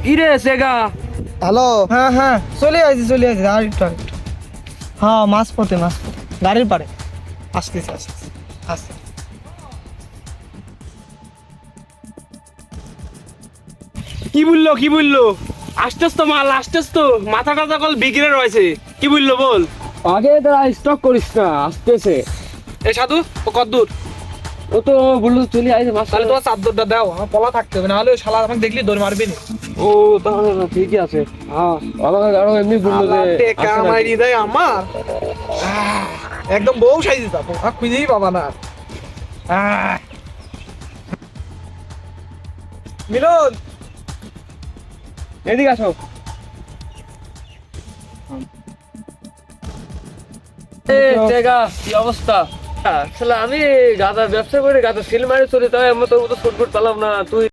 কিরে সেগা? হ্যালো, হ্যাঁ হ্যাঁ চলে আসি আর একটু হ্যাঁ মাছ পথে গাড়ির পারে আসতেছে আসতে কি বললো? আসতেছ তো মাল, আসতেছ তো, মাথা টাথা কল বিগড়ে রয়েছে। কি বললো বল? আগে তারা স্টক করিস না, আসতেছে। এই সাধু ও কদ্দূর? ও তো বললো চলে আইছে মাছ। তাহলে তোমার চাদরটা দাও, আমার পলা থাকতে হবে, নাহলে ওই শালা আমাকে দেখলি দৌড় মারবে না। ও তাহলে না, ঠিকই আছে। হ্যাঁ, আমাকে আরো এমনি বললো যে টেকা আসে নাকি। মারি দেয় আমার একদম বউ সাইজে যাবো খুঁজেই পাবা না। মিলন এদিকে আসো। টেকা কি অবস্থা? আসলে আমি গাদা ব্যবসা করে গাদা সিল মারি চলি, তাই আমি তোর মতো ফুটফুট পেলাম না। তুই